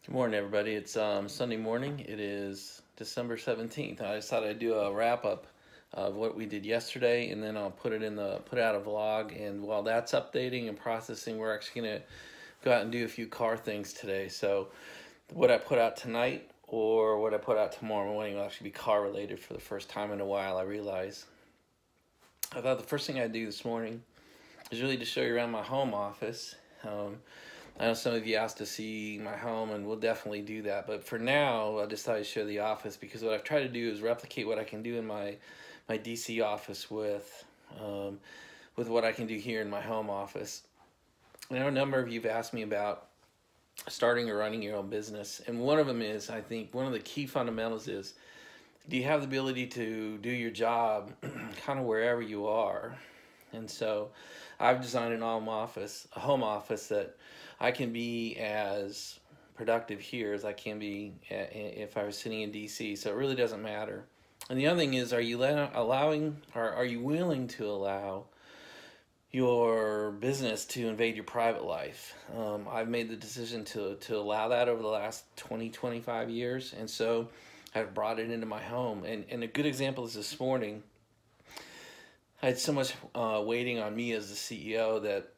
Good morning, everybody. It's Sunday morning. It is December 17th. I just thought I'd do a wrap up of what we did yesterday, and then I'll put out a vlog. And while that's updating and processing, we're actually gonna go out and do a few car things today. So what I put out tonight or what I put out tomorrow morning will actually be car related for the first time in a while. I realize. I thought the first thing I'd do this morning is really to show you around my home office. I know some of you asked to see my home, and we'll definitely do that. But for now, I just thought I'd show the office because what I've tried to do is replicate what I can do in my DC office with what I can do here in my home office. I know a number of you have asked me about starting or running your own business, and one of them is, I think, one of the key fundamentals is, do you have the ability to do your job kind of wherever you are? And so I've designed a home office that I can be as productive here as I can be if I was sitting in DC. So it really doesn't matter. And the other thing is, are you willing to allow your business to invade your private life? I've made the decision to allow that over the last 25 years. And so I've brought it into my home. And a good example is this morning. I had so much waiting on me as the CEO that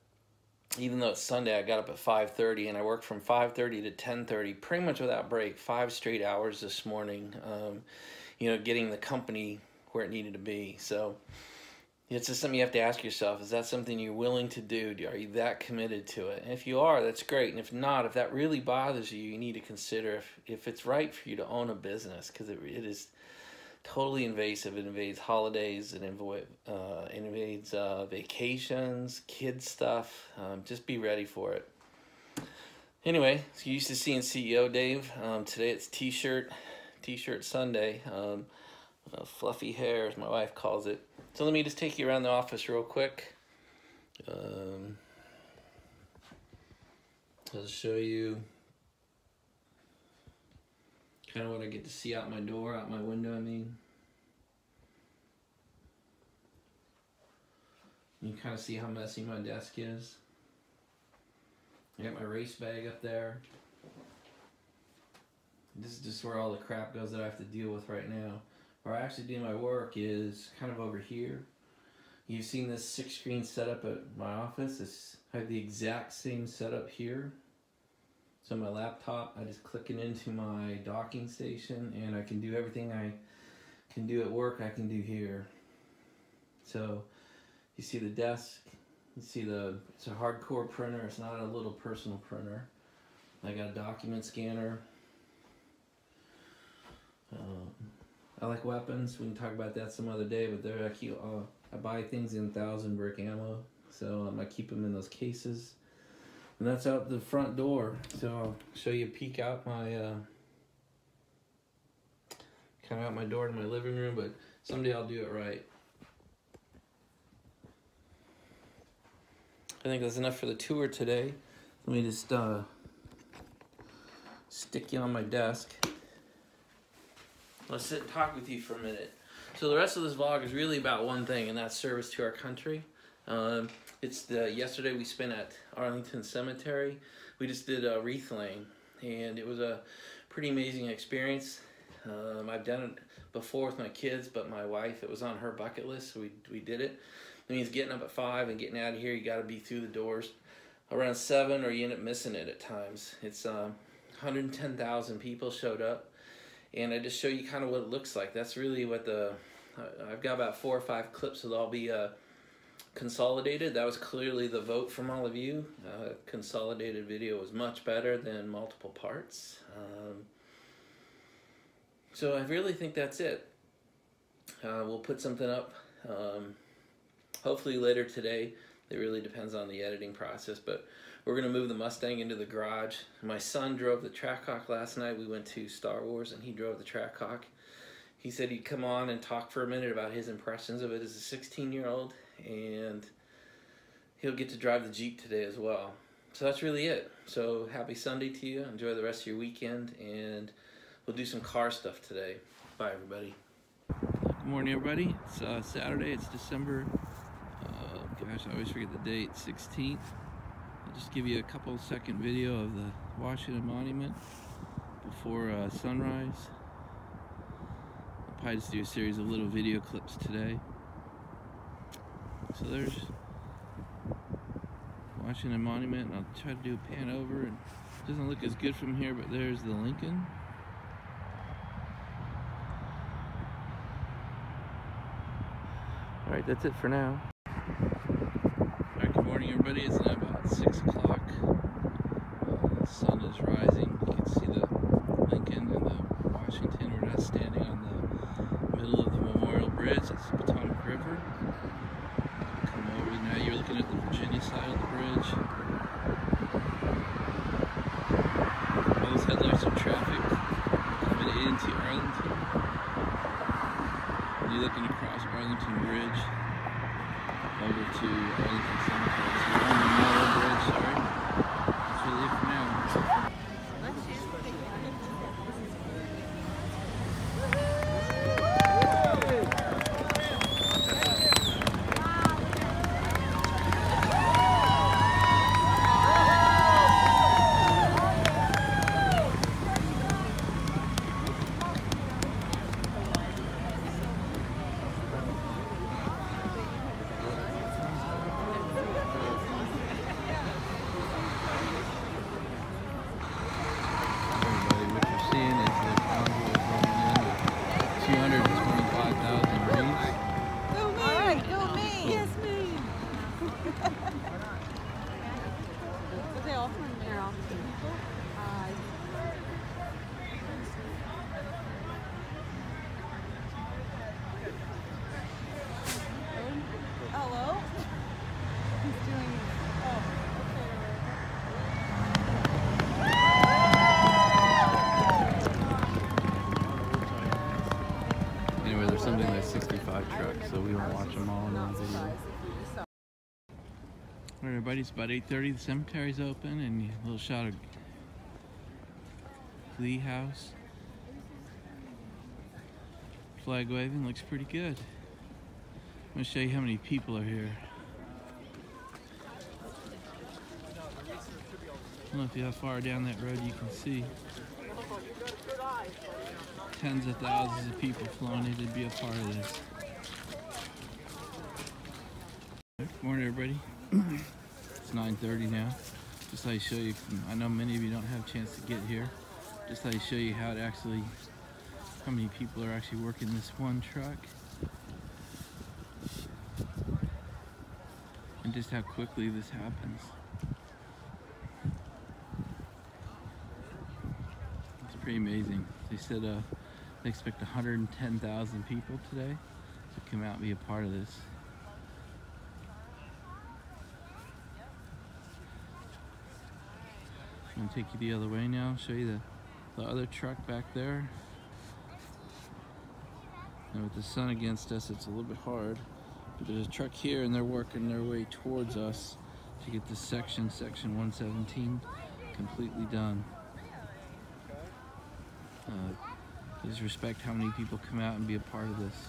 even though it's Sunday, I got up at 5:30 and I worked from 5:30 to 10:30, pretty much without break, 5 straight hours this morning, getting the company where it needed to be. So it's just something you have to ask yourself, is that something you're willing to do? Are you that committed to it? And if you are, that's great. And if not, if that really bothers you, you need to consider if it's right for you to own a business, because it is totally invasive. It invades holidays. It invades vacations, kids stuff. Just be ready for it. Anyway, so you used to seeing CEO Dave. Today it's T-shirt Sunday. Fluffy hair, as my wife calls it. So let me just take you around the office real quick. I'll show you kind of what I get to see out my window, I mean. You kind of see how messy my desk is. I got my race bag up there. This is just where all the crap goes that I have to deal with right now. Where I actually do my work is kind of over here. You've seen this 6-screen setup at my office. I have the exact same setup here. So my laptop, I just click it into my docking station, and I can do everything I can do at work, I can do here. So you see the desk, you see it's a hardcore printer, it's not a little personal printer. I got a document scanner. I like weapons, we can talk about that some other day, but I buy things in 1,000 brick ammo, so I keep them in those cases. And that's out the front door. So I'll show you a peek out my door to my living room, but someday I'll do it right. I think that's enough for the tour today. Let me just stick you on my desk. Let's sit and talk with you for a minute. So the rest of this vlog is really about one thing, and that's service to our country. Yesterday we spent at Arlington Cemetery. We just did a wreath laying, and it was a pretty amazing experience. I've done it before with my kids, but my wife, it was on her bucket list, so we did it. It means getting up at 5 and getting out of here. You got to be through the doors around 7, or you end up missing it at times. It's 110,000 people showed up, and I just show you kind of what it looks like. That's really what I've got about 4 or 5 clips that'll all be consolidated. That was clearly the vote from all of you. Consolidated video was much better than multiple parts. So I really think that's it. We'll put something up hopefully later today. It really depends on the editing process, but we're going to move the Mustang into the garage. My son drove the Trackhawk last night. We went to Star Wars and he drove the Trackhawk. He said he'd come on and talk for a minute about his impressions of it as a 16-year-old, and he'll get to drive the Jeep today as well. So that's really it. So happy Sunday to you. Enjoy the rest of your weekend, and we'll do some car stuff today. Bye, everybody. Good morning, everybody. It's Saturday. It's December, gosh, I always forget the date, 16th. I'll just give you a couple second video of the Washington Monument. before sunrise. I'll probably just do a series of little video clips today. So there's Washington Monument, and I'll try to do a pan over. And it doesn't look as good from here, but there's the Lincoln. Alright, that's it for now. Alright, good morning everybody. It's now about 6 o'clock. The sun is rising. You can see the Lincoln and the Washington. We're now standing on the middle of the Memorial Bridge. It's the Potomac River. Come over. Now you're looking at the Virginia side of the bridge. All those headlights are traffic coming into Arlington. And you're looking across Arlington Bridge over to Arlington Cemetery. So we're on the Memorial Bridge, sorry. That's really it for now. Anyway, there's something like 65 trucks, so we won't watch them all in one video. Alright everybody, it's about 8:30, the cemetery's open, and a little shot of Lee House. Flag waving, looks pretty good. I'm going to show you how many people are here. I don't know if you how far down that road you can see. Tens of thousands of people flowing in to be a part of this. Good morning everybody. It's 9:30 now. Just thought I'd show you, I know many of you don't have a chance to get here. Just thought I'd show you how many people are actually working this one truck. And just how quickly this happens. It's pretty amazing. They said they expect 110,000 people today to come out and be a part of this. I'm going to take you the other way now, show you the other truck back there. And with the sun against us, it's a little bit hard. But there's a truck here, and they're working their way towards us to get this section 117, completely done. Please respect how many people come out and be a part of this.